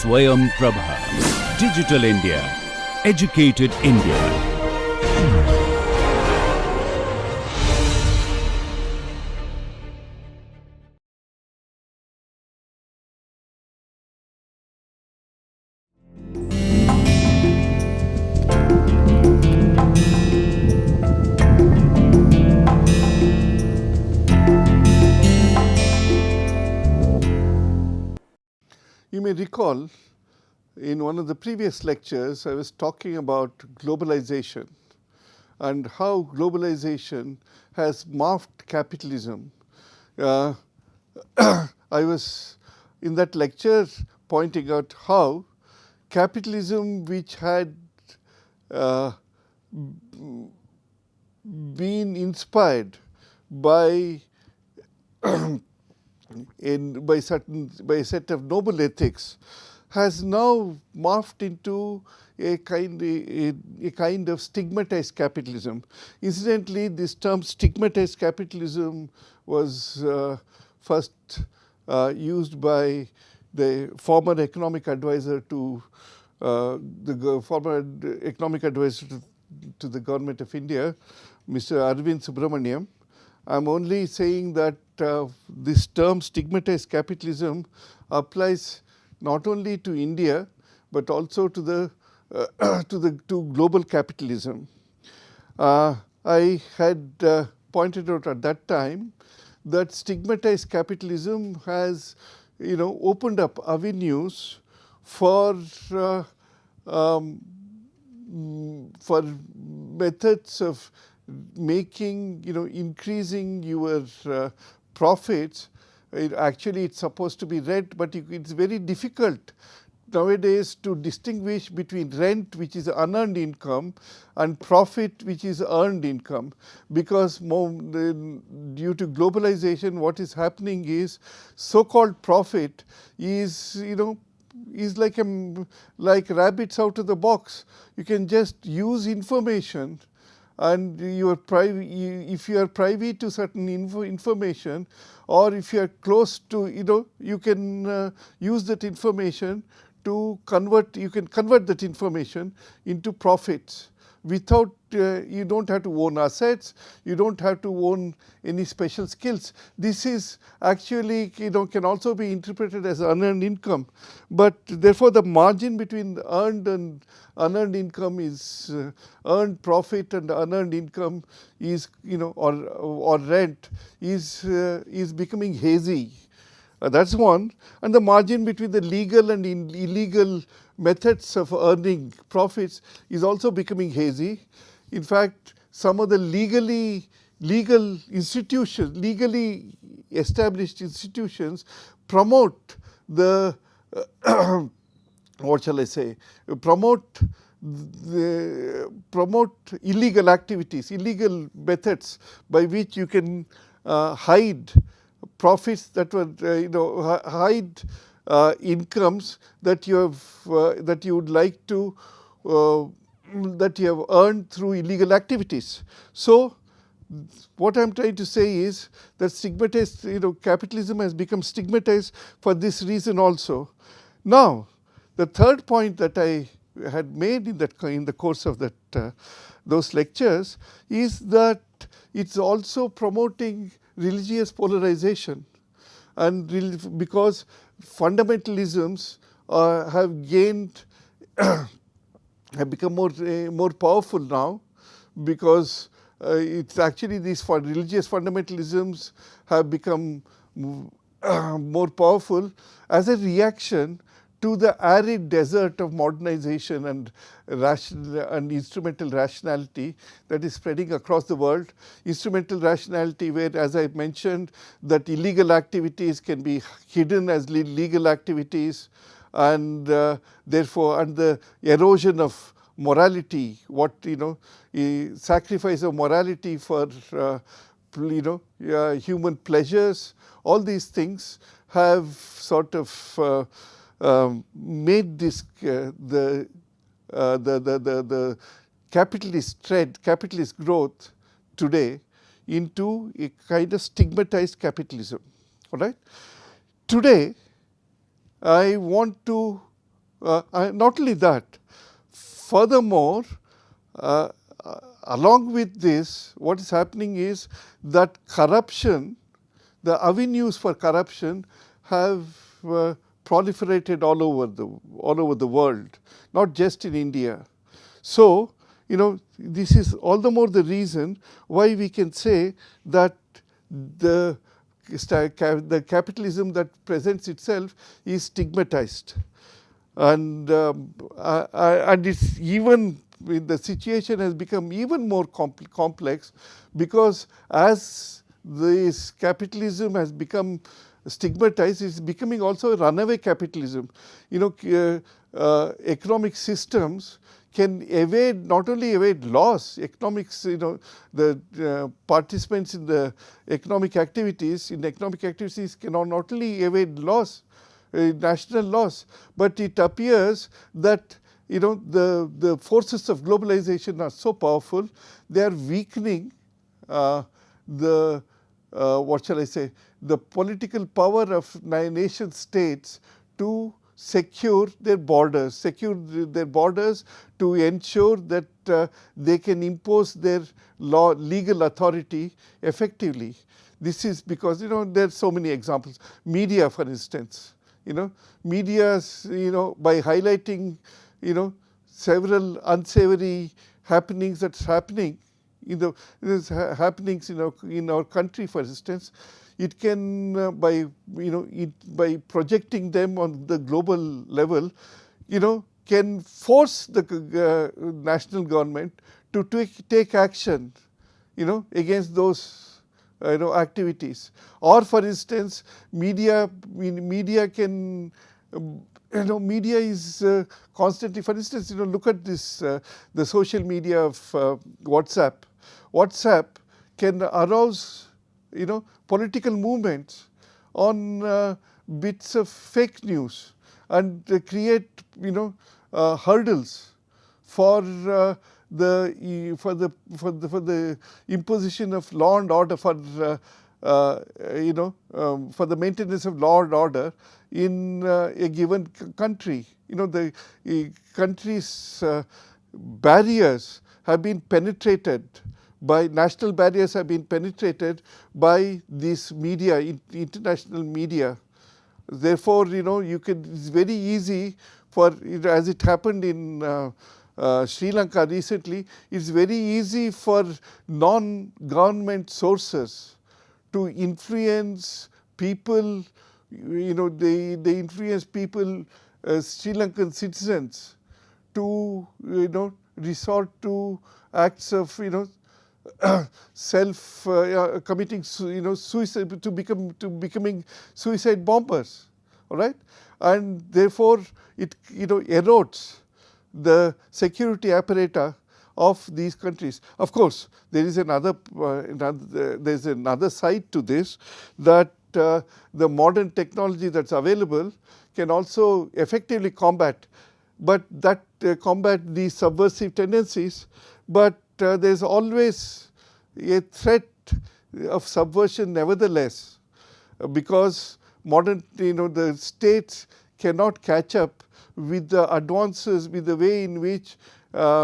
Swayam Prabha. Digital India. Educated India. You may recall in one of the previous lectures I was talking about globalization and how globalization has morphed capitalism. I was in that lecture pointing out how capitalism, which had been inspired by by a set of noble ethics, has now morphed into a kind of stigmatized capitalism. Incidentally, this term stigmatized capitalism was first used by the former economic advisor to the government of India, Mr. Arvind Subramaniam. I'm only saying that this term stigmatized capitalism applies not only to India but also to global capitalism. I had pointed out at that time that stigmatized capitalism has opened up avenues for methods of making, increasing your profits. Actually, it's supposed to be rent, but it's very difficult nowadays to distinguish between rent, which is unearned income, and profit, which is earned income, because due to globalization, what is happening is so-called profit is like rabbits out of the box. You can just use information, and if you are privy to certain information, or if you are close to, you can use that information to convert that information into profits without, you don't have to own assets, you don't have to own any special skills. This is actually, can also be interpreted as unearned income, but therefore the margin between earned and unearned income is earned profit and unearned income is, or rent is becoming hazy. That's one. And the margin between the legal and illegal methods of earning profits is also becoming hazy. In fact, some of the legally established institutions promote the what shall I say? Promote illegal activities, illegal methods by which you can hide profits that were hide incomes that you have that you would like to that you have earned through illegal activities. So what I'm trying to say is that stigmatized, capitalism has become stigmatized for this reason also. Now, the third point that I had made in the course of those lectures is that it's also promoting religious polarization, and because fundamentalisms have gained have become more powerful now, because it's actually these religious fundamentalisms have become more powerful as a reaction to the arid desert of modernization and instrumental rationality that is spreading across the world. Instrumental rationality, where, as I mentioned, that illegal activities can be hidden as legal activities, and therefore, and the erosion of morality, sacrifice of morality for human pleasures. All these things have sort of made this the capitalist growth today into a kind of stigmatized capitalism. All right. Today, I want to not only that, furthermore, along with this, what is happening is that corruption, the avenues for corruption have proliferated all over the world, not just in India. So, this is all the more the reason why we can say that the capitalism that presents itself is stigmatized, and it's even the situation has become even more complex, because as this capitalism has become stigmatized, it's becoming also a runaway capitalism. Economic systems can not only evade laws. Economics, the participants in the economic activities can not only evade laws, national laws, but it appears that the forces of globalization are so powerful, they are weakening the political power of nation states to secure their borders to ensure that they can impose their legal authority effectively. This is because there are so many examples. Media, for instance, media, by highlighting several unsavory happenings that's happening happenings in our country, for instance, it can by projecting them on the global level, can force the national government to take action, against those activities. Or, for instance, media can media is constantly, for instance, look at this the social media of WhatsApp. WhatsApp can arouse political movements on bits of fake news, and create hurdles for the imposition of law and order, for the maintenance of law and order in a given country. The country's barriers have been penetrated by national barriers have been penetrated by this media, international media. Therefore, it's very easy for, as it happened in Sri Lanka recently, it's very easy for non-government sources to influence people. They influence people, Sri Lankan citizens, to resort to acts of committing suicide, to becoming suicide bombers. All right, and therefore it erodes the security apparatus of these countries. Of course, there is another side to this, that the modern technology that's available can also effectively combat these subversive tendencies. But there's always a threat of subversion nevertheless, because the states cannot catch up with the advances, with the way in which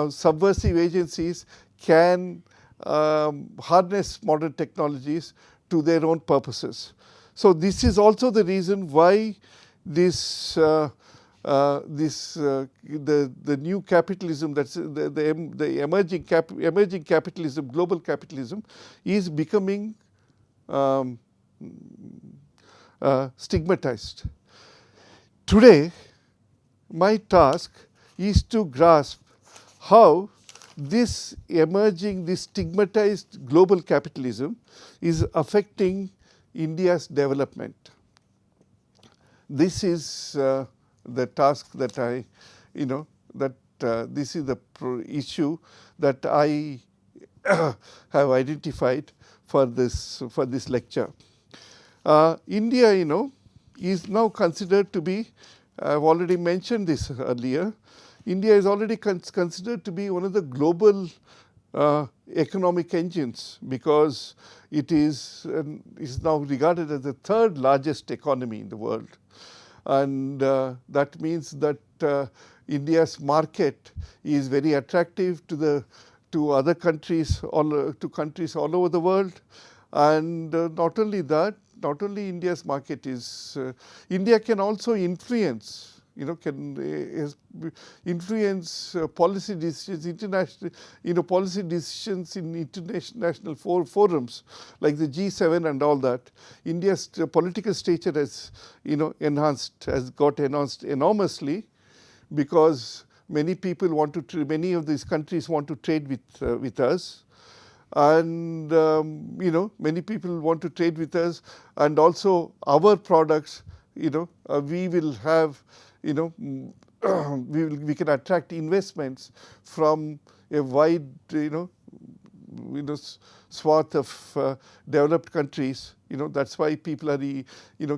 subversive agencies can harness modern technologies to their own purposes. So this is also the reason why the new capitalism, that's the emerging capitalism, global capitalism, is becoming stigmatized. Today, my task is to grasp how this stigmatized global capitalism is affecting India's development. This is the task that this is the issue that I have identified for this lecture. India, is now considered to be, I've already mentioned this earlier, India is already considered to be one of the global economic engines, because it is now regarded as the third largest economy in the world. and that means that India's market is very attractive to other countries, to countries all over the world. And not only that, not only India's market is, India can also influence, influence policy decisions, international, policy decisions in international forums like the G7 and all that. India's political stature has, got enhanced enormously, because many of these countries want to trade with us. And many people want to trade with us, and also our products, we will have, we can attract investments from a wide, swath of developed countries. That's why people are,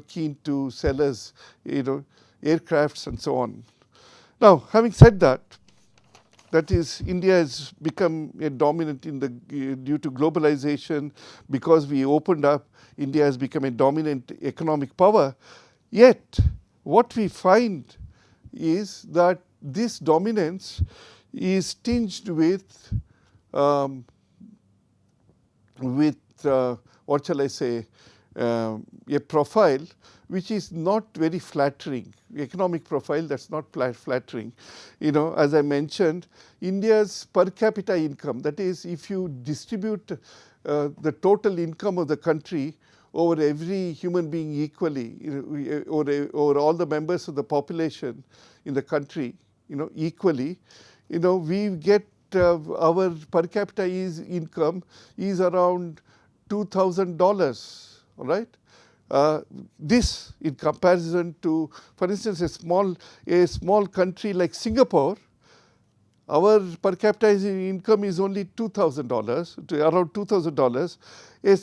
keen to sell us, aircrafts and so on. Now, having said that, that is, India has become a dominant due to globalization. Because we opened up, India has become a dominant economic power. Yet, what we find is that this dominance is tinged with what shall I say, a profile which is not very flattering, economic profile that's not flattering. As I mentioned, India's per capita income, that is, if you distribute the total income of the country over every human being equally, over all the members of the population in the country, equally, we get our per capita income is around $2,000, all right? This, in comparison to, for instance, a small country like Singapore, our per capita income is only $2,000, around $2,000. A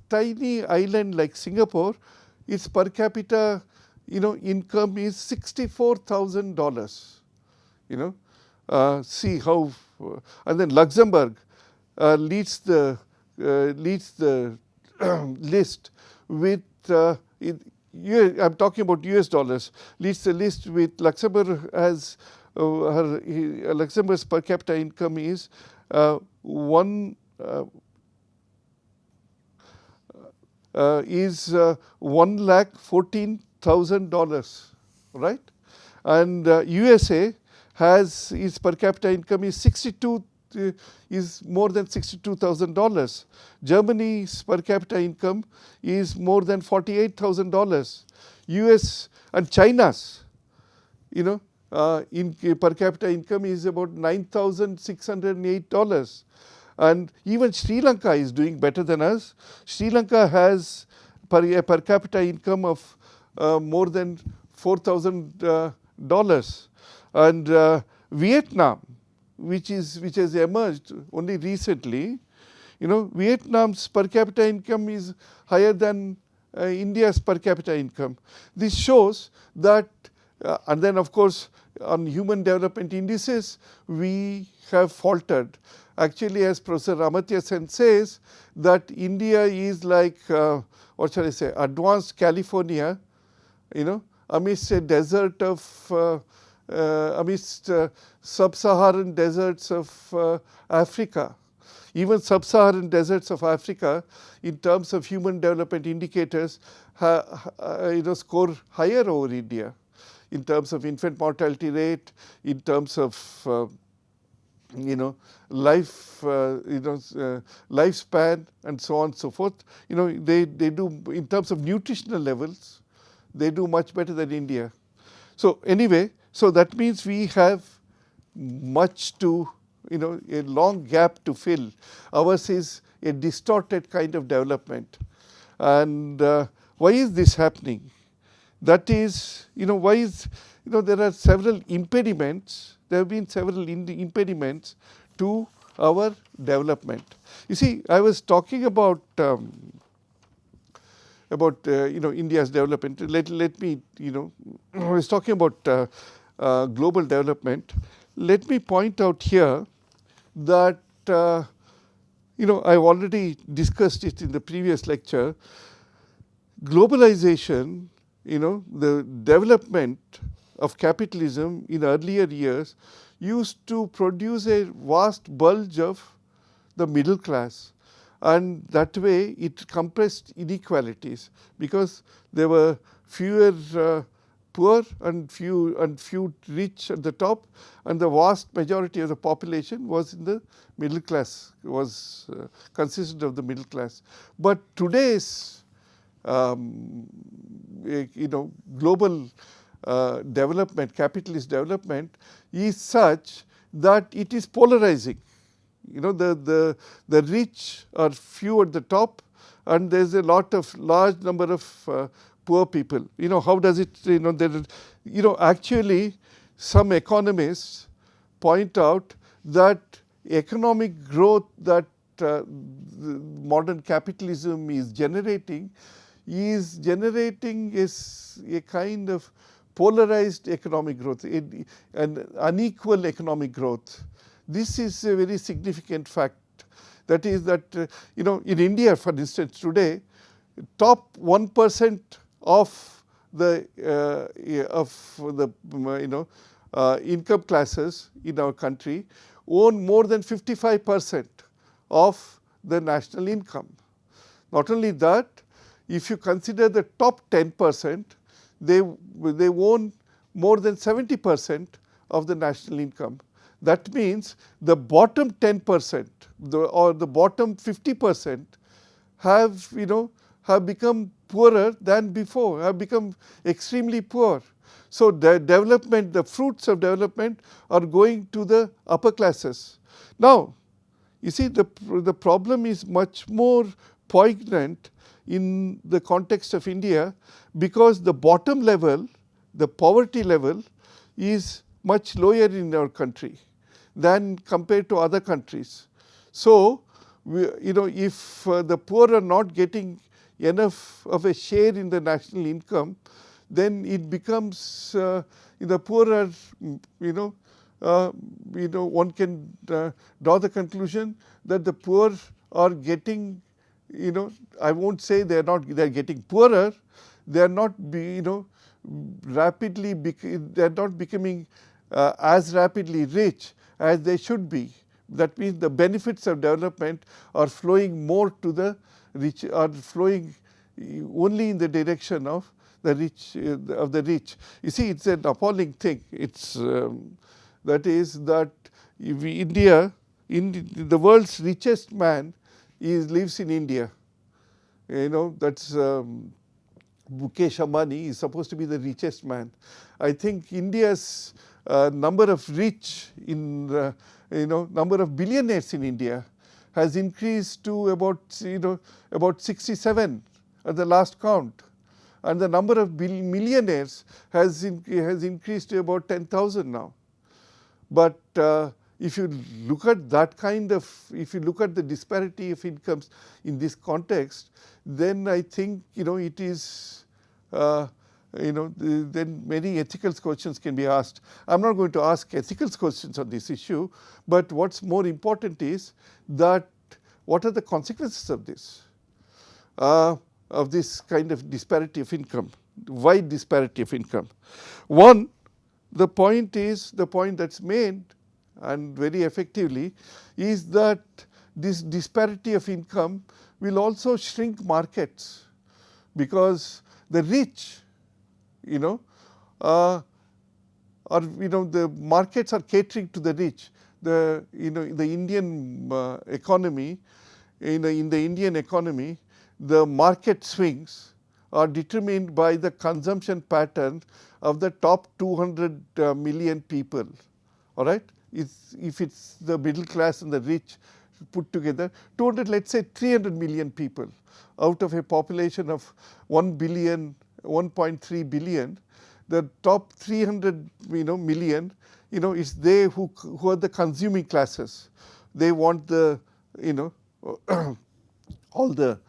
tiny island like Singapore, its per capita, income is $64,000. See how, and then Luxembourg leads the list with. I'm talking about US dollars. Leads the list with Luxembourg has Luxembourg's per capita income is $1,14,000, right? And USA has its per capita income is more than $62,000. Germany's per capita income is more than $48,000. US and China's, in per capita income is about $9,608. And even Sri Lanka is doing better than us. Sri Lanka has a per capita income of more than $4,000. And Vietnam, which has emerged only recently, Vietnam's per capita income is higher than India's per capita income. This shows that, and then of course on human development indices, we have faltered. Actually, as Professor Amartya Sen says, that India is like, what shall I say, advanced California, amidst a desert of, amidst sub-Saharan deserts of Africa. Even sub-Saharan deserts of Africa, in terms of human development indicators, score higher over India, in terms of infant mortality rate, in terms of lifespan, and so on and so forth. They do, in terms of nutritional levels, they do much better than India. So anyway, so that means we have much to, a long gap to fill. Ours is a distorted kind of development. And why is this happening? That is, why is, there are several impediments. There have been several impediments to our development. You see, I was talking about India's development. Let me, I was talking about global development. Let me point out here that I've already discussed it in the previous lecture. Globalization the development of capitalism in earlier years used to produce a vast bulge of the middle class, and that way it compressed inequalities, because there were fewer poor and few rich at the top, and the vast majority of the population was in the middle class, was consisted of the middle class. But today's global development, capitalist development, is such that it is polarizing. The rich are few at the top, and there is a large number of poor people. How does it? Actually, some economists point out that economic growth that modern capitalism is generating is a kind of polarized economic growth, an unequal economic growth. This is a very significant fact. That is that in India, for instance, today, top 1% of the income classes in our country own more than 55% of the national income. Not only that, if you consider the top 10%, they own more than 70% of the national income. That means the bottom 10% or the bottom 50% have become poorer than before, have become extremely poor. So the fruits of development are going to the upper classes. Now, you see, the problem is much more poignant in the context of India, because the bottom level, the poverty level, is much lower in our country than compared to other countries. So, if the poor are not getting enough of a share in the national income, then it becomes the poorer. One can draw the conclusion that the poor are getting. I won't say they are getting poorer. They are not rapidly. They are not becoming as rapidly rich as they should be. That means the benefits of development are flowing more to the rich, are flowing only in the direction of the rich. You see, it's an appalling thing. It's that is that India, the world's richest man, lives in India. That's Mukesh Ambani is supposed to be the richest man. I think India's number of number of billionaires in India has increased to about 67 at the last count, and the number of millionaires has increased to about 10,000 now. But if you look at if you look at the disparity of incomes in this context, then I think it is then many ethical questions can be asked. I'm not going to ask ethical questions on this issue, but what's more important is that what are the consequences of this kind of disparity of income, wide disparity of income. One, the point that's made, and very effectively, is that this disparity of income will also shrink markets, because the rich, the markets are catering to the rich. The Indian economy, in the Indian economy, the market swings are determined by the consumption pattern of the top 200 million people. All right, if it's the middle class and the rich put together, 200, let's say 300 million people out of a population of 1.3 billion, the top 300 million, it's they who are the consuming classes. They want the all the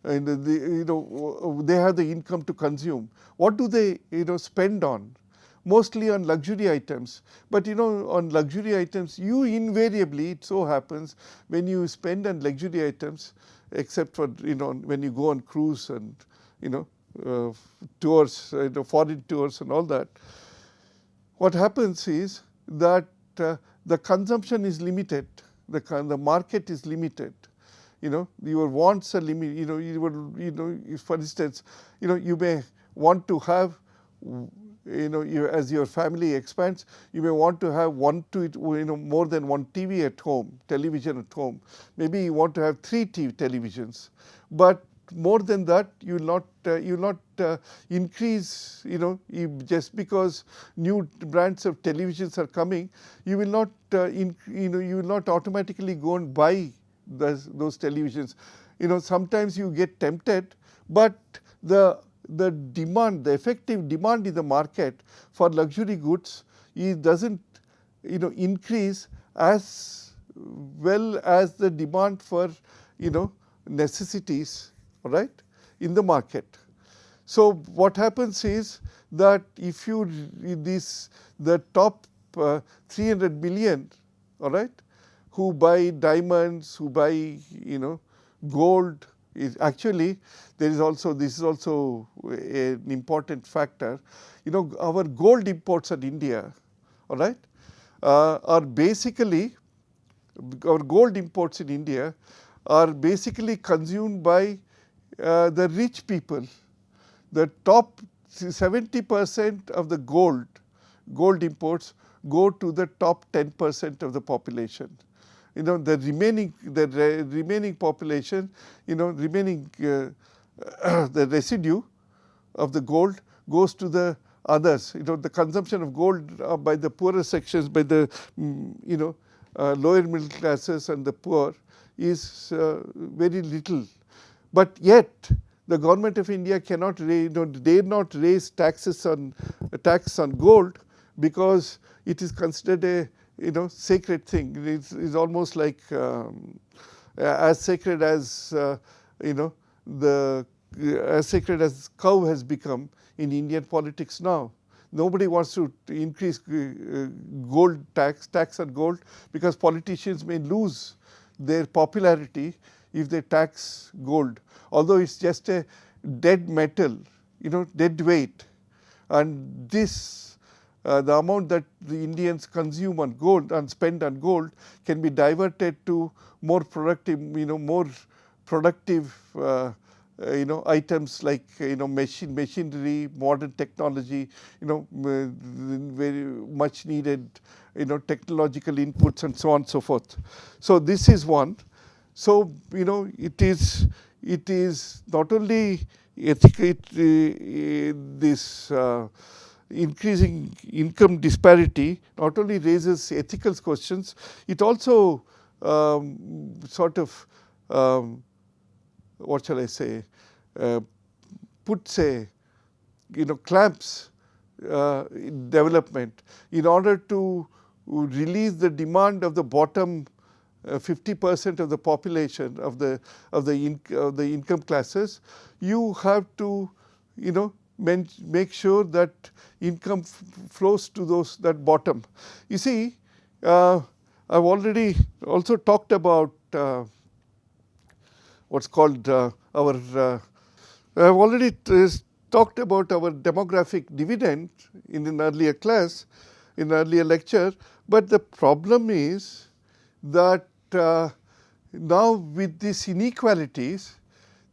they have the income to consume. What do they spend on? Mostly on luxury items. But on luxury items, you invariably, it so happens, when you spend on luxury items, except for when you go on cruise and tours, foreign tours and all that, what happens is that the consumption is limited, the market is limited. Your wants are limited. If, for instance, you may want to have, as your family expands, you may want to have more than one TV at home, television at home. Maybe you want to have 3 televisions, but more than that, you will not increase. Just because new brands of televisions are coming, you will not you will not automatically go and buy those televisions. Sometimes you get tempted, but the demand, the effective demand in the market for luxury goods doesn't increase as well as the demand for necessities, all right, in the market. So what happens is that if the top 300 million, all right, who buy diamonds, who buy gold, is actually this is also an important factor. Our gold imports at India, all right, are basically, our gold imports in India are basically consumed by the rich people. The top 70% of the gold imports go to the top 10% of the population. The remaining population, the residue of the gold goes to the others. The consumption of gold by the poorer sections, by the lower middle classes and the poor is very little. But yet the government of India cannot dare not raise tax on gold, because it is considered a sacred thing. It is almost like as sacred as as sacred as cow has become in Indian politics now. Nobody wants to increase gold tax on gold, because politicians may lose their popularity if they tax gold, although it's just a dead metal, dead weight, and this the amount that the Indians consume on gold and spend on gold can be diverted to more productive, items like machinery, modern technology, very much needed, technological inputs and so on and so forth. So this is one. So it is not only ethical, this increasing income disparity not only raises ethical questions, it also sort of what shall I say, puts clamps development in order to release the demand of the bottom 50% of the population of the income classes. You have to make sure that income flows to that bottom. You see, I've already also talked about what's called I've already talked about our demographic dividend in an earlier class, in an earlier lecture. But the problem is that now with these inequalities,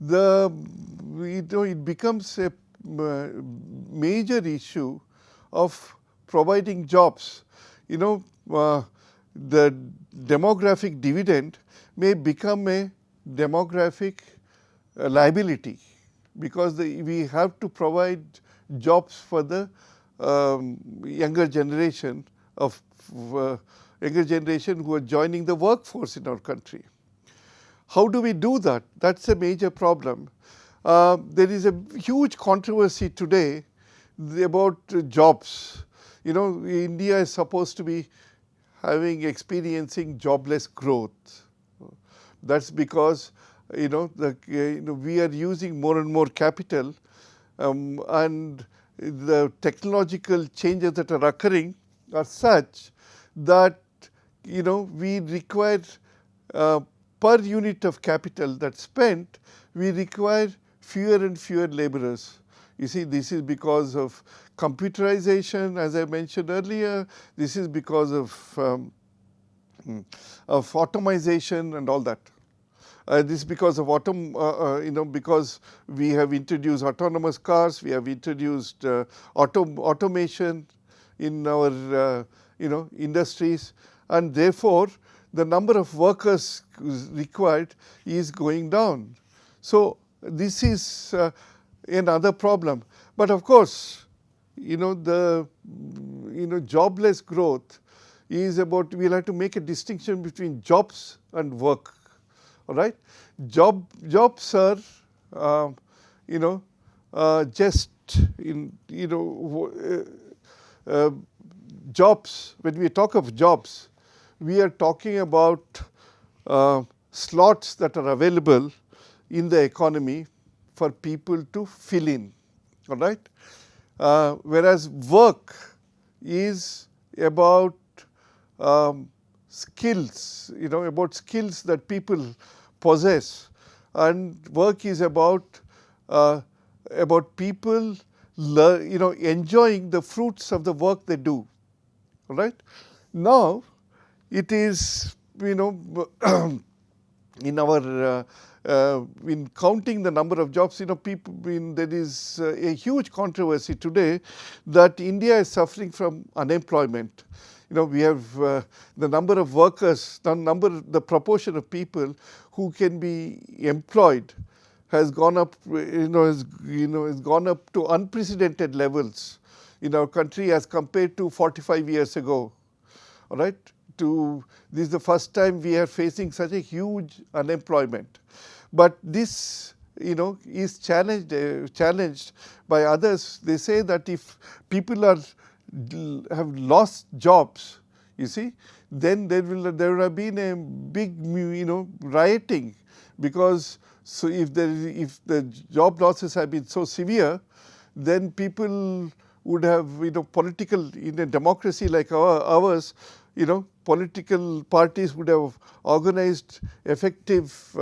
it becomes a major issue of providing jobs. The demographic dividend may become a demographic liability, because we have to provide jobs for the younger generation who are joining the workforce in our country. How do we do that? That's a major problem. There is a huge controversy today about jobs. India is supposed to be experiencing jobless growth. That's because we are using more and more capital, and the technological changes that are occurring are such that we require per unit of capital that's spent, we require fewer and fewer laborers. You see, this is because of computerization, as I mentioned earlier. This is because of automation and all that. This is because of because we have introduced autonomous cars, we have introduced automation in our industries, and therefore the number of workers required is going down. So this is another problem. But of course, the jobless growth is about, we'll have to make a distinction between jobs and work. All right, jobs are just jobs. When we talk of jobs, we are talking about slots that are available in the economy for people to fill in. All right, whereas work is about skills, about skills that people possess, and work is about people enjoying the fruits of the work they do. All right. Now, it is in our in counting the number of jobs, people, there is a huge controversy today that India is suffering from unemployment. We have the number of workers, the proportion of people who can be employed has gone up, has gone up to unprecedented levels in our country as compared to 45 years ago. All right, this is the first time we are facing such a huge unemployment. But this, is challenged by others. They say that if people have lost jobs, you see, then there would have been a big, rioting, because if the job losses have been so severe, then people would have, political, in a democracy like ours, political parties would have organized effective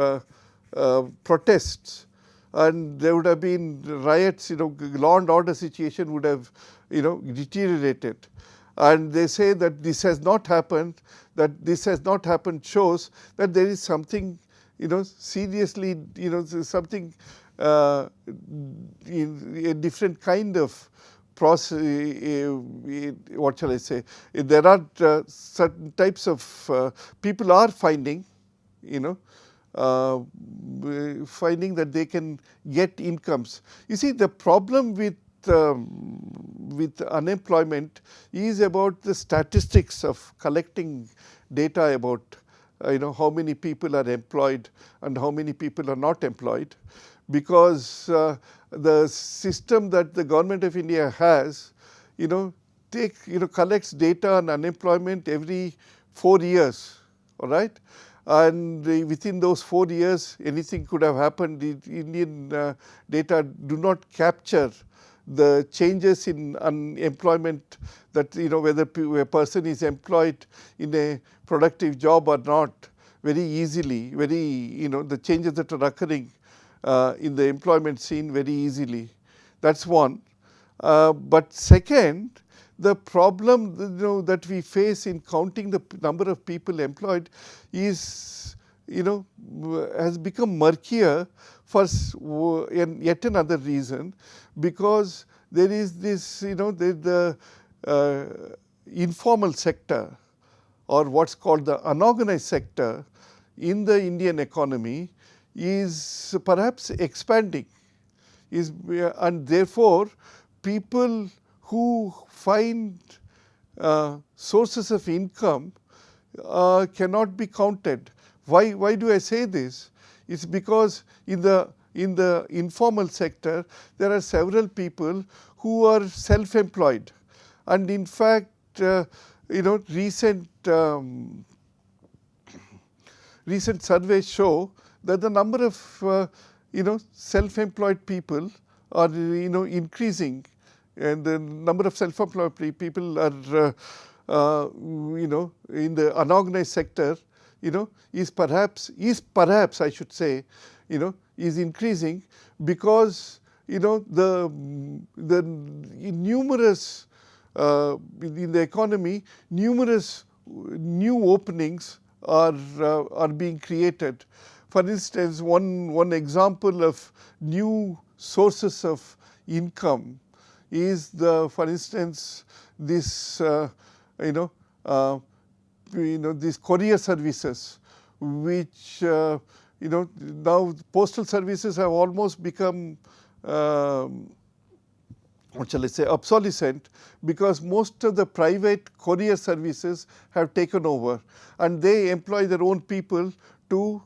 protests, and there would have been riots, law and order situation would have, deteriorated. And they say that this has not happened, shows that there is something, seriously, something, a different kind of process, what shall I say, there are certain types of people are finding, finding that they can get incomes. You see, the problem with unemployment is about the statistics of collecting data about how many people are employed and how many people are not employed, because the system that the government of India has, collects data on unemployment every 4 years. All right. And within those 4 years, anything could have happened. The Indian data do not capture the changes in unemployment, that whether a person is employed in a productive job or not, very easily, the changes that are occurring in the employment scene very easily. That's one. But second, the problem that we face in counting the number of people employed is has become murkier for yet another reason, because there is this the informal sector, or what's called the unorganized sector in the Indian economy is perhaps expanding, and therefore people who find sources of income cannot be counted. Why do I say this? It's because in the informal sector there are several people who are self-employed, and in fact recent surveys show that the number of self-employed people are increasing, and the number of self-employed people are in the unorganized sector is perhaps I should say is increasing, because the numerous in the economy, numerous new openings are being created. For instance, one example of new sources of income is for instance, this these courier services, which now postal services have almost become what shall I say, obsolescent, because most of the private courier services have taken over, and they employ their own people to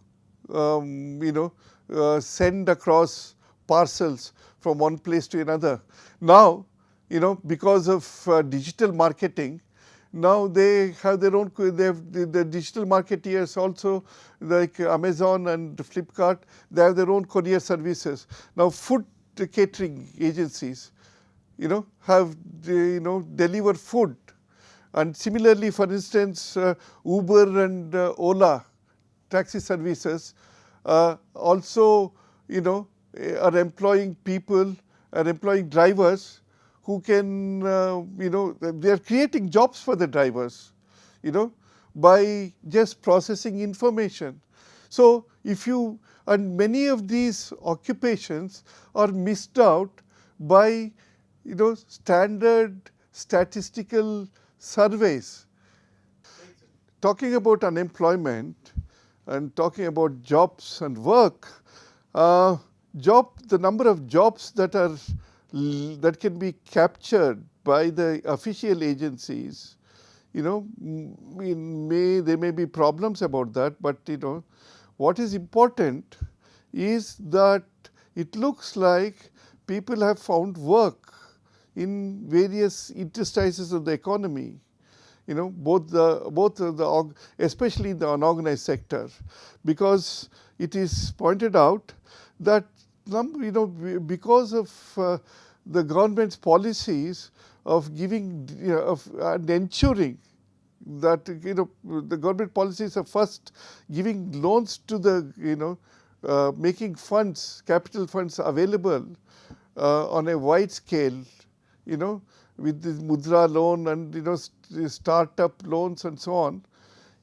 send across parcels from one place to another. Now, because of digital marketing, now they have their own, they have the digital marketeers also, like Amazon and Flipkart, they have their own courier services. Now food catering agencies, have deliver food. And similarly, for instance, Uber and Ola taxi services also are employing people, are employing drivers who can they are creating jobs for the drivers by just processing information. So if you, and many of these occupations are missed out by standard statistical surveys. Talking about unemployment and talking about jobs and work, the number of jobs that can be captured by the official agencies, there may be problems about that, but what is important is that it looks like people have found work in various interstices of the economy, especially in the unorganized sector, because it is pointed out that because of the government's policies of giving and ensuring that the government policies of first giving loans to the making funds, capital funds available on a wide scale, with this Mudra loan and startup loans and so on.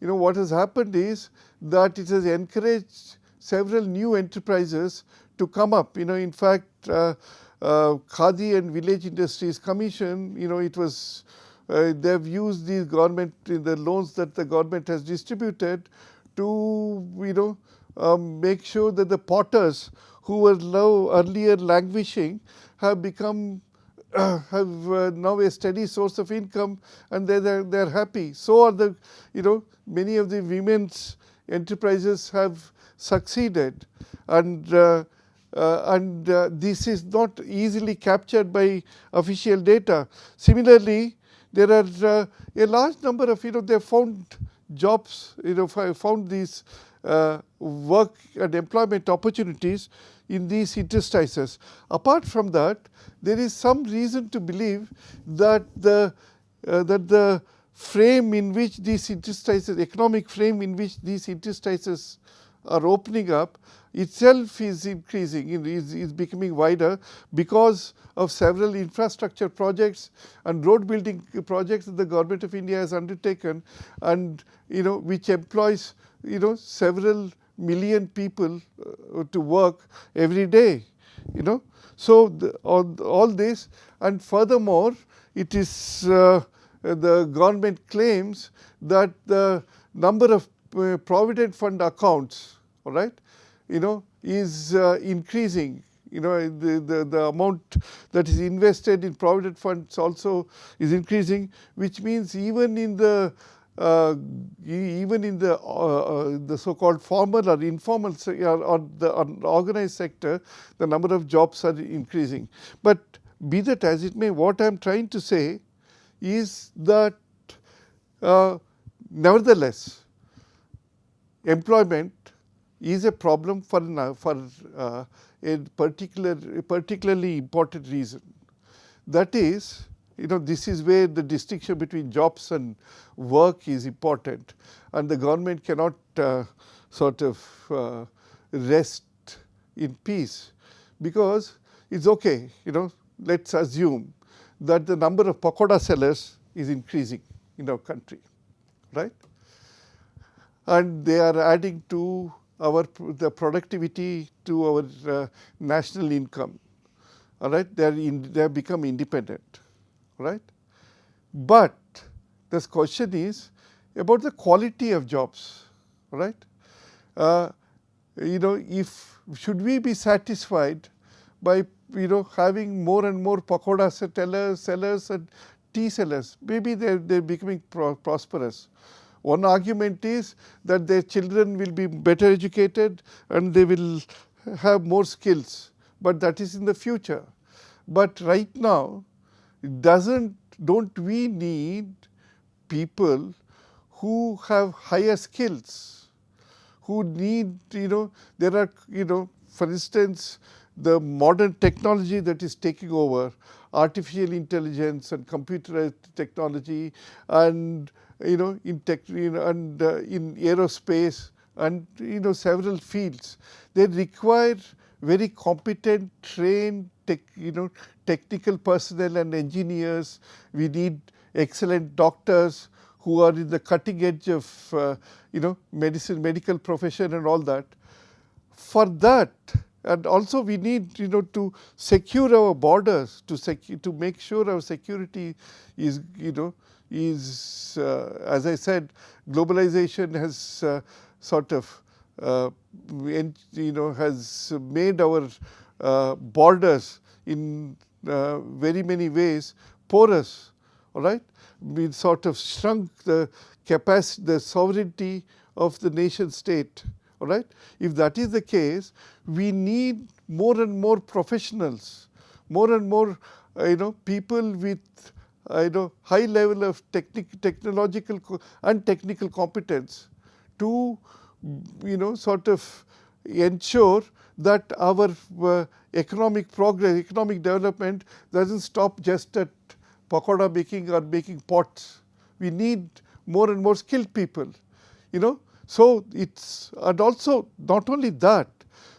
What has happened is that it has encouraged several new enterprises to come up. In fact, Khadi and Village Industries Commission, it was they have used these the loans that the government has distributed to make sure that the potters who were earlier languishing have become have now a steady source of income, and they're happy. So are many of the women's enterprises have succeeded, and this is not easily captured by official data. Similarly, there are a large number of they have found jobs, found these work and employment opportunities in these interstices. Apart from that, there is some reason to believe that the frame in which these interstices, economic frame in which these interstices are opening up itself is increasing, is becoming wider because of several infrastructure projects and road building projects that the Government of India has undertaken, and which employs several million people to work every day. So all this, and furthermore, it is the government claims that the number of provident fund accounts, all right, is increasing. The amount that is invested in provident funds also is increasing, which means even in the so-called formal or informal or the unorganized sector, the number of jobs are increasing. But be that as it may, what I am trying to say is that nevertheless, employment is a problem for a particularly important reason. That is, this is where the distinction between jobs and work is important, and the government cannot sort of rest in peace, because it's okay, let's assume that the number of pakoda sellers is increasing in our country, right? And they are adding to the productivity to our national income. All right, they have become independent, right? But this question is about the quality of jobs, right? If should we be satisfied by having more and more pakoda sellers and tea sellers? Maybe they're becoming prosperous. One argument is that their children will be better educated and they will have more skills, but that is in the future. But right now, don't we need people who have higher skills, who need, there are, for instance, the modern technology that is taking over, artificial intelligence and computer technology, and in aerospace and several fields, they require very competent, trained, technical personnel and engineers. We need excellent doctors who are in the cutting edge of medical profession and all that. For that, and also we need to secure our borders, to make sure our security is as I said, globalization has sort of has made our borders in very many ways porous. All right, we sort of shrunk the capacity, the sovereignty of the nation state. All right, if that is the case, we need more and more professionals, more and more people with high level of technological and technical competence to sort of ensure that our economic progress, economic development doesn't stop just at pakoda making or making pots. We need more and more skilled people, So it's, and also not only that,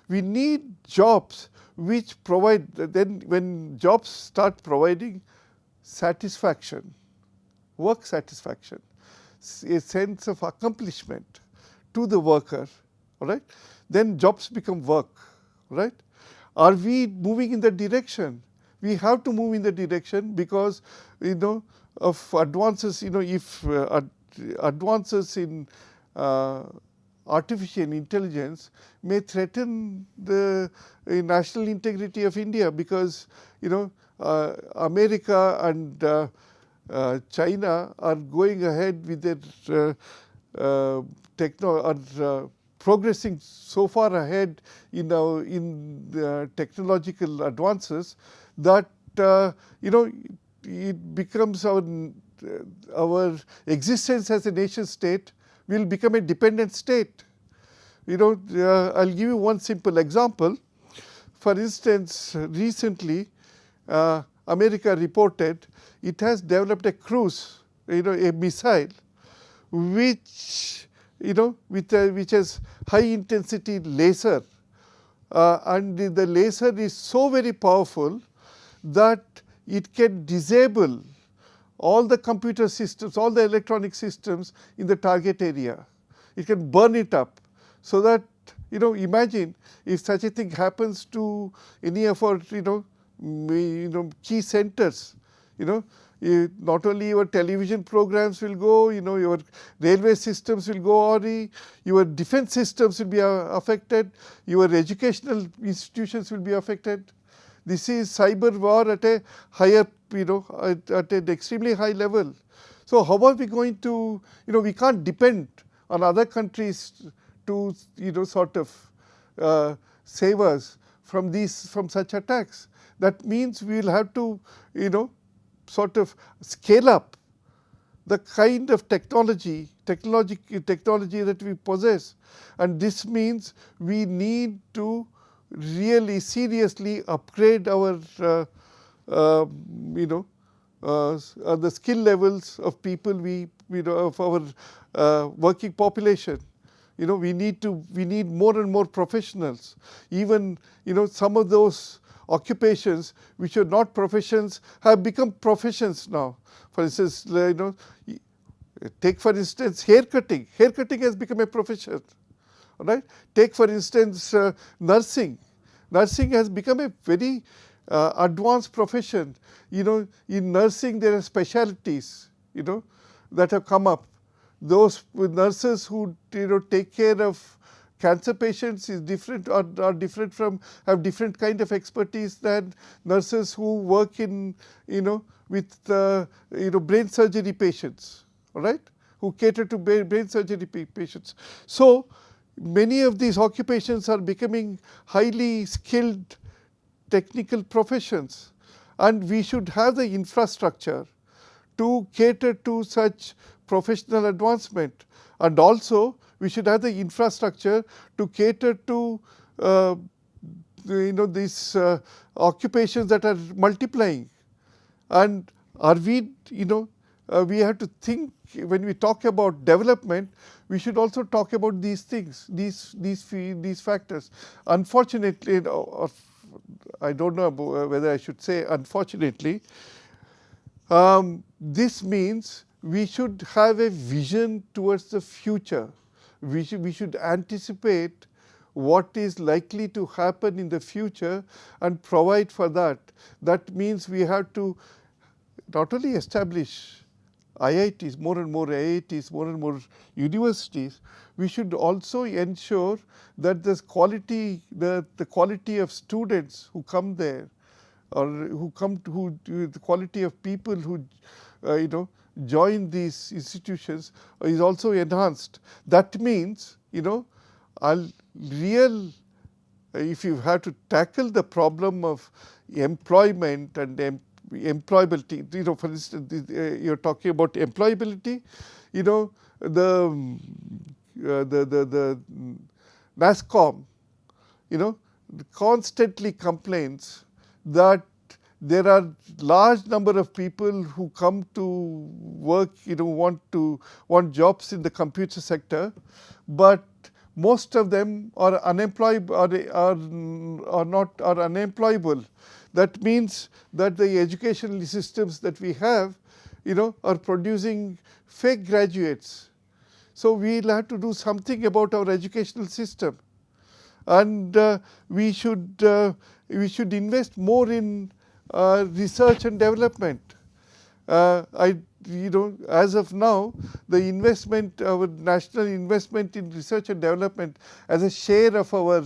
we need jobs which provide, then when jobs start providing satisfaction, work satisfaction, a sense of accomplishment to the worker, all right, then jobs become work, right? Are we moving in that direction? We have to move in the direction because, of advances, if advances in artificial intelligence may threaten the national integrity of India, because America and China are going ahead with their progressing so far ahead in the technological advances that it becomes our existence as a nation state will become a dependent state. I'll give you one simple example. For instance, recently America reported it has developed a cruise, a missile which which has high intensity laser, and the laser is so very powerful that it can disable all the computer systems, all the electronic systems in the target area. It can burn it up, so that imagine if such a thing happens to any of our key centers. Not only your television programs will go, your railway systems will go awry, your defense systems will be affected, your educational institutions will be affected. This is cyber war at a higher, at an extremely high level. So how are we going to, we can't depend on other countries to, sort of save us from such attacks. That means we will have to, sort of scale up the kind of technology that we possess, and this means we need to really seriously upgrade our the skill levels of people of our working population. We need more and more professionals. Even some of those occupations which are not professions have become professions now. For instance, take for instance hair cutting. Hair cutting has become a profession. All right. Take for instance nursing. Nursing has become a very advanced profession. In nursing there are specialties, that have come up. Those nurses who take care of cancer patients is different, are different from, have different kind of expertise than nurses who work in with brain surgery patients, all right, who cater to brain surgery patients. So many of these occupations are becoming highly skilled technical professions, and we should have the infrastructure to cater to such professional advancement, and also we should have the infrastructure to cater to these occupations that are multiplying. And are we, we have to think, when we talk about development, we should also talk about these things, these factors. Unfortunately, or I don't know whether I should say unfortunately, this means we should have a vision towards the future. We should anticipate what is likely to happen in the future and provide for that. That means we have to not only establish IITs, more and more IITs, more and more universities, we should also ensure that the quality of students who come there, or the quality of people who join these institutions is also enhanced. That means if you have to tackle the problem of employment and employability, for instance, you're talking about employability, the NASSCOM, constantly complains that there are large number of people who come to work, want jobs in the computer sector, but most of them are unemployed, are unemployable. That means that the educational systems that we have, are producing fake graduates. So we'll have to do something about our educational system, and we should invest more in research and development. As of now, our national investment in research and development as a share of our,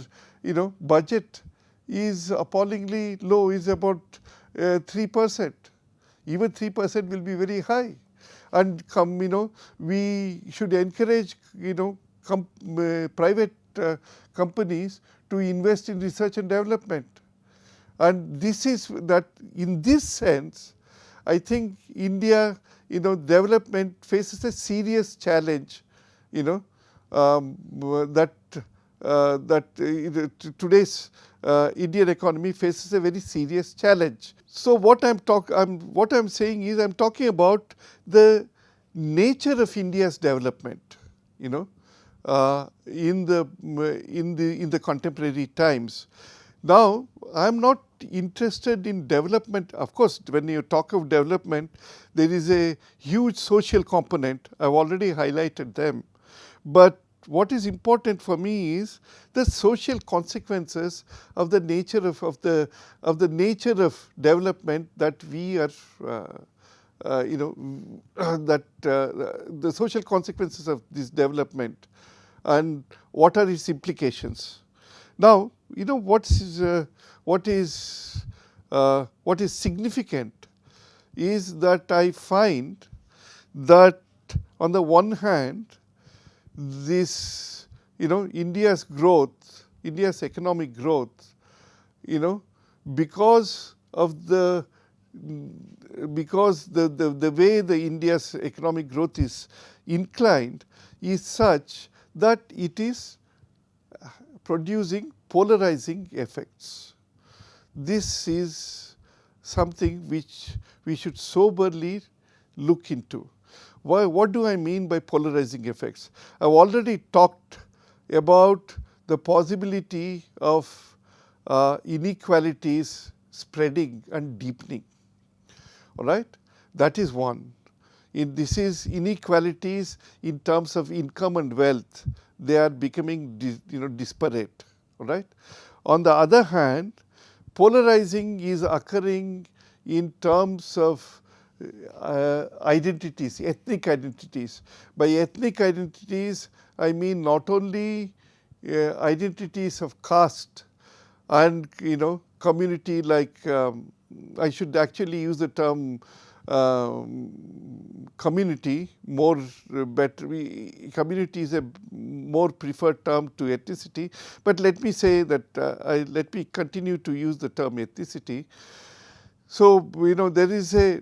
budget is appallingly low, is about 3%. Even 3% will be very high. And we should encourage, private companies to invest in research and development. And this is that, in this sense, I think India, development faces a serious challenge, that today's Indian economy faces a very serious challenge. So what I'm saying is, I'm talking about the nature of India's development, in the contemporary times. Now, I am not interested in development. Of course, when you talk of development, there is a huge social component. I have already highlighted them. But what is important for me is the social consequences of the nature of the nature of development that we are, the social consequences of this development and what are its implications. Now, what is significant is that I find that on the one hand, this India's growth, India's economic growth, because the way the India's economic growth is inclined is such that it is producing polarizing effects. This is something which we should soberly look into. What do I mean by polarizing effects? I have already talked about the possibility of inequalities spreading and deepening. All right, that is one. This is inequalities in terms of income and wealth. They are becoming disparate. All right. On the other hand, polarizing is occurring in terms of identities, ethnic identities. By ethnic identities, I mean not only identities of caste and community, like I should actually use the term community more better. Community is a more preferred term to ethnicity, but let me say that let me continue to use the term ethnicity. So there is a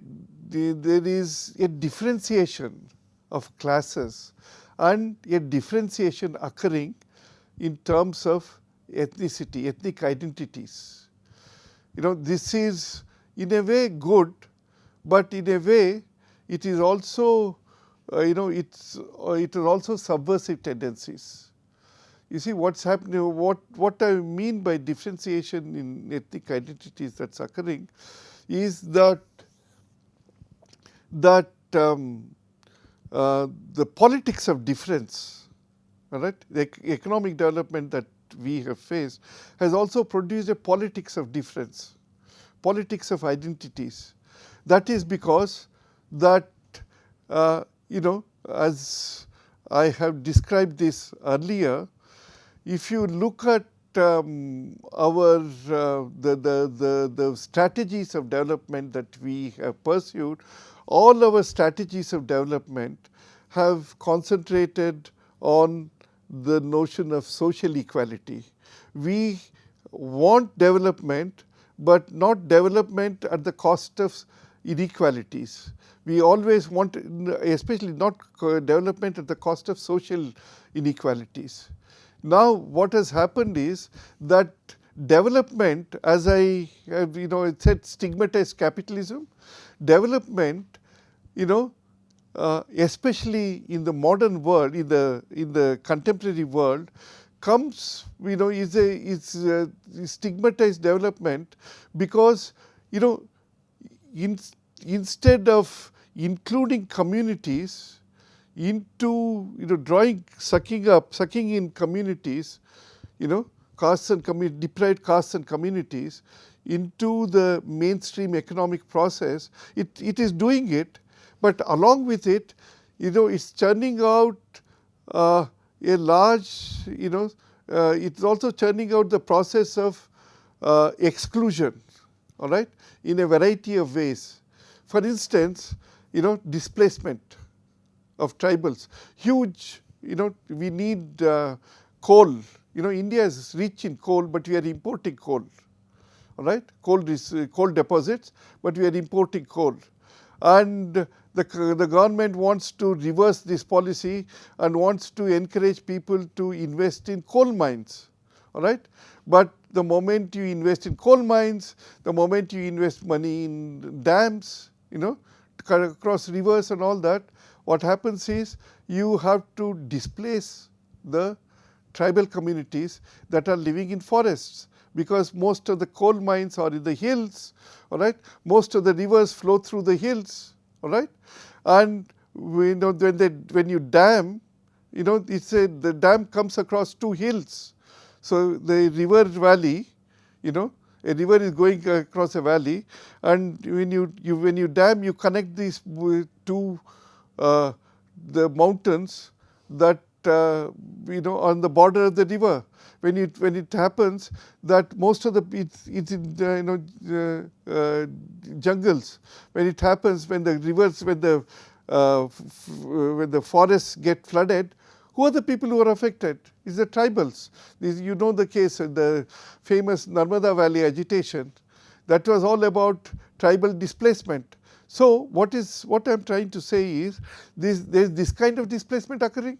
differentiation of classes and a differentiation occurring in terms of ethnicity, ethnic identities. This is in a way good, but in a way it is also it is also subversive tendencies. You see what's happening. What I mean by differentiation in ethnic identities that's occurring is that the politics of difference, all right, the economic development that we have faced has also produced a politics of difference, politics of identities. That is because that as I have described this earlier, if you look at our the strategies of development that we have pursued, all our strategies of development have concentrated on the notion of social equality. We want development, but not development at the cost of inequalities. We always want, especially not development at the cost of social inequalities. Now, what has happened is that development, as I have said, stigmatized capitalism. Development, especially in the modern world, in the contemporary world, comes is a stigmatized development because instead of including communities into sucking in communities, castes and deprived castes and communities into the mainstream economic process, it is doing it, but along with it, it's churning out a large, it's also churning out the process of exclusion, all right, in a variety of ways. For instance, displacement of tribals, huge, we need coal. India is rich in coal, but we are importing coal, all right. Coal is coal deposits, but we are importing coal. And the government wants to reverse this policy and wants to encourage people to invest in coal mines, all right. But the moment you invest in coal mines, the moment you invest money in dams, across rivers and all that, what happens is you have to displace the tribal communities that are living in forests, because most of the coal mines are in the hills, all right. Most of the rivers flow through the hills, all right. And when you dam, the dam comes across two hills. So the river valley, a river is going across a valley, and when you dam, you connect these to the mountains that on the border of the river. When it happens that most of it's in jungles. When it happens, when the rivers, when the forests get flooded, who are the people who are affected? It's the tribals. The case, the famous Narmada Valley agitation. That was all about tribal displacement. So what I am trying to say is there is this kind of displacement occurring,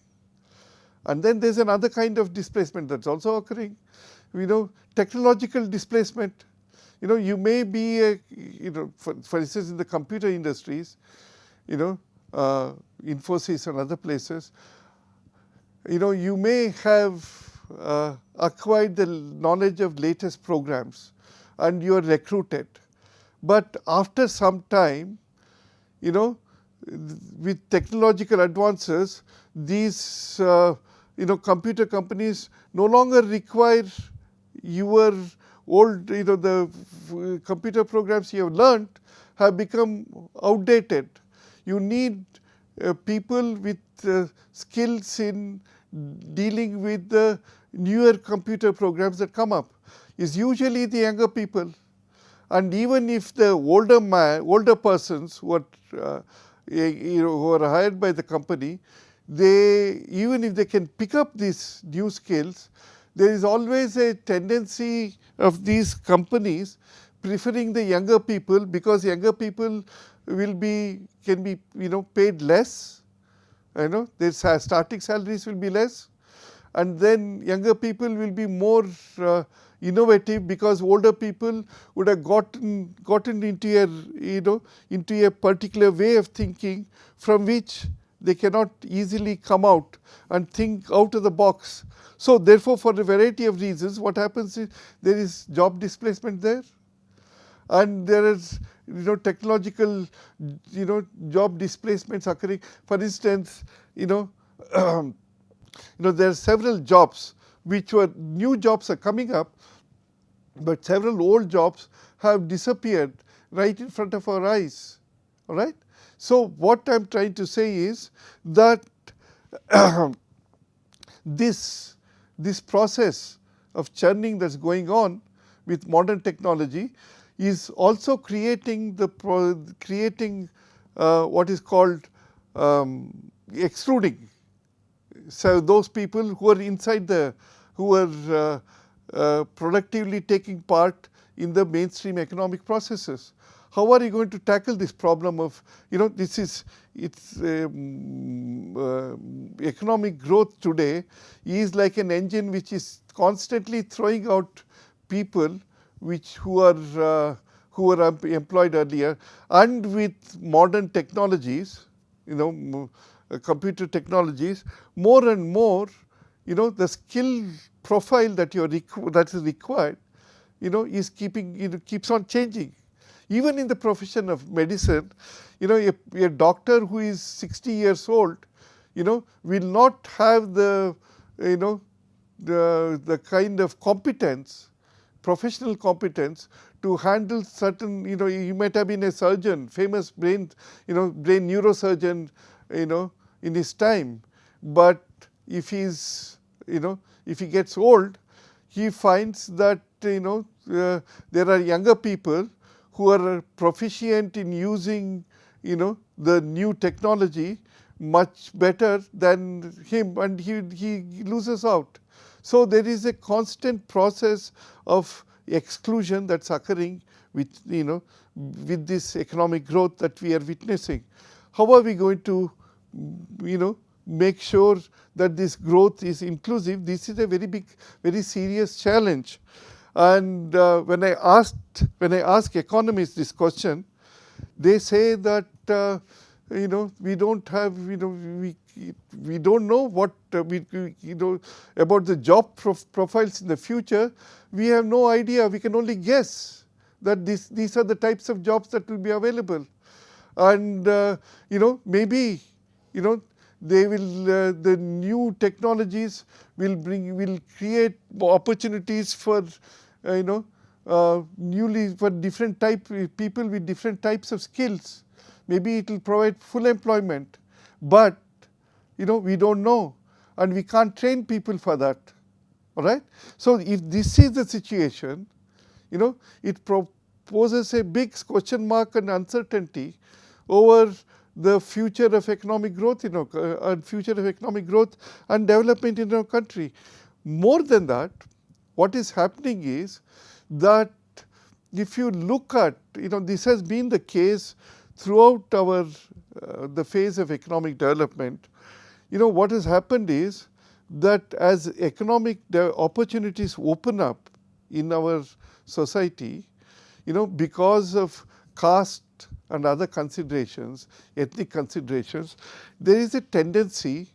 and then there is another kind of displacement that's also occurring. Technological displacement. You may be for instance in the computer industries, Infosys and other places, you may have acquired the knowledge of latest programs, and you are recruited. But after some time, with technological advances, these computer companies no longer require your old, the computer programs you have learned have become outdated. You need people with skills in dealing with the newer computer programs that come up. Is usually the younger people. And even if the older persons who are who are hired by the company, even if they can pick up these new skills, there is always a tendency of these companies preferring the younger people, because younger people can be paid less. Their starting salaries will be less, and then younger people will be more innovative, because older people would have gotten into a particular way of thinking from which they cannot easily come out and think out of the box. So therefore, for a variety of reasons, what happens is there is job displacement there, and there is technological job displacements occurring. For instance, there are several jobs which were new jobs are coming up, but several old jobs have disappeared right in front of our eyes. All right. So what I am trying to say is that this process of churning that's going on with modern technology is also creating what is called extruding. So those people who are inside who are productively taking part in the mainstream economic processes. How are you going to tackle this problem of, economic growth today is like an engine which is constantly throwing out people who are employed earlier, and with modern technologies, computer technologies, more and more, the skill profile that is required, keeps on changing. Even in the profession of medicine, a doctor who is 60 years old, will not have the kind of competence, professional competence to handle certain, he might have been a surgeon, famous brain neurosurgeon, in his time. But if he gets old, he finds that, there are younger people who are proficient in using, the new technology much better than him, and he loses out. So there is a constant process of exclusion that's occurring with this economic growth that we are witnessing. How are we going to make sure that this growth is inclusive? This is a very big, very serious challenge. And when I ask economists this question, they say that we don't have, we don't know what about the job profiles in the future. We have no idea. We can only guess that these are the types of jobs that will be available, and maybe they will the new technologies will create opportunities for for different people with different types of skills. Maybe it will provide full employment, but we don't know, and we can't train people for that. All right. So if this is the situation, it poses a big question mark and uncertainty over the future of economic growth, and future of economic growth and development in our country. More than that, what is happening is that if you look at, this has been the case throughout the phase of economic development. What has happened is that as economic opportunities open up in our society, because of caste and other considerations, ethnic considerations, there is a tendency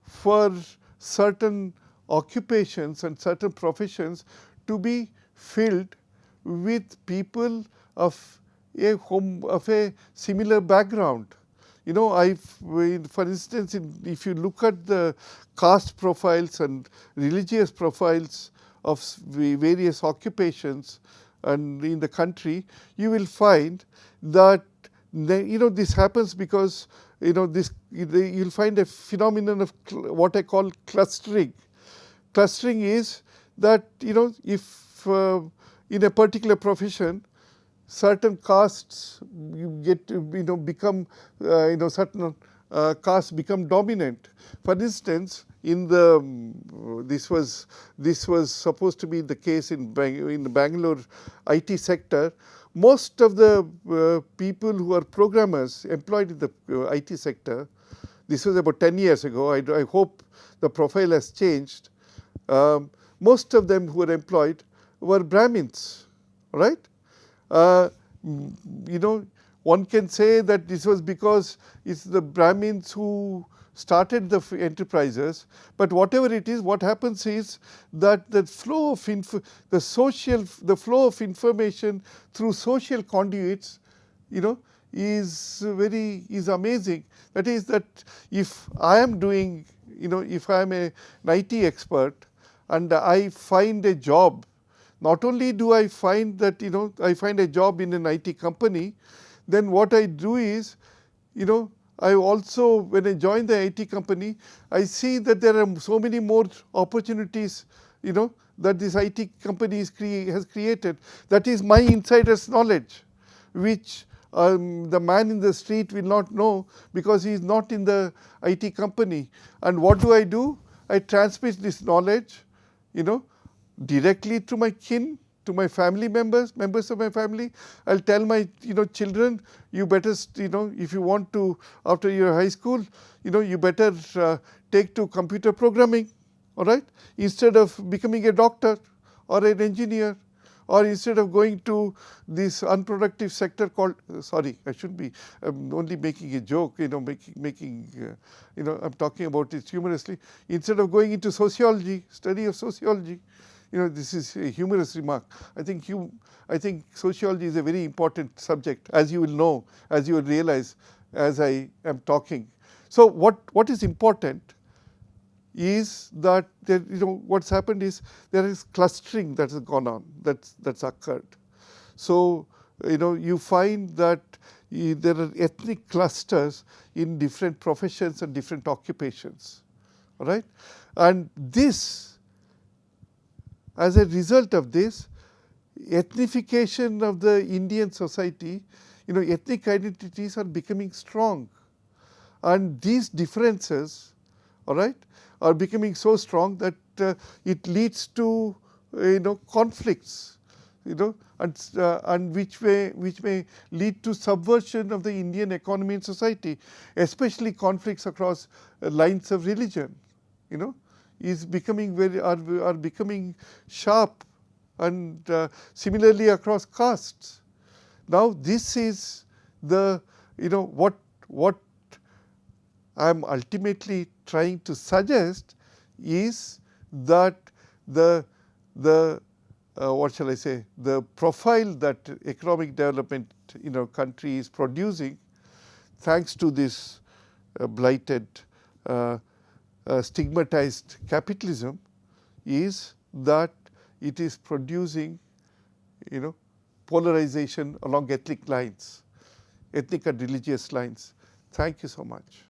for certain occupations and certain professions to be filled with people of a similar background. You know, for instance, if you look at the caste profiles and religious profiles of various occupations and in the country, you will find that this happens because you'll find a phenomenon of what I call clustering. Clustering is that if in a particular profession certain castes you get to become certain castes become dominant. For instance, in the this was supposed to be the case in the Bangalore IT sector. Most of the people who are programmers employed in the IT sector, this was about 10 years ago. I hope the profile has changed. Most of them who were employed were Brahmins, right? One can say that this was because it's the Brahmins who started the enterprises, but whatever it is, what happens is that the flow of flow of information through social conduits, is amazing. That is that if I am doing, if I am an IT expert and I find a job, not only do I find that I find a job in an IT company, then what I do is, I also, when I join the IT company, I see that there are so many more opportunities, that this IT company has created. That is my insider's knowledge, which the man in the street will not know because he is not in the IT company. And what do? I transmit this knowledge, directly to my kin, to my family members of my family. I'll tell my children, you better if you want to, after your high school, you better take to computer programming, all right, instead of becoming a doctor or an engineer, or instead of going to this unproductive sector called, sorry, I shouldn't be, I'm only making a joke, I'm talking about it humorously, instead of going into sociology, study of sociology. This is a humorous remark. I think sociology is a very important subject, as you will know, as you will realize as I am talking. So what is important is that what's happened is there is clustering that has gone on, that's occurred. So you find that there are ethnic clusters in different professions and different occupations, all right, and this, as a result of this, ethnification of the Indian society, ethnic identities are becoming strong, and these differences, all right, are becoming so strong that it leads to conflicts, and which may lead to subversion of the Indian economy and society, especially conflicts across lines of religion, is becoming are becoming sharp, and similarly across castes. Now this is the what I am ultimately trying to suggest is that the what shall I say, the profile that economic development in our country is producing, thanks to this blighted stigmatized capitalism, is that it is producing polarization along ethnic lines, ethnic and religious lines. Thank you so much.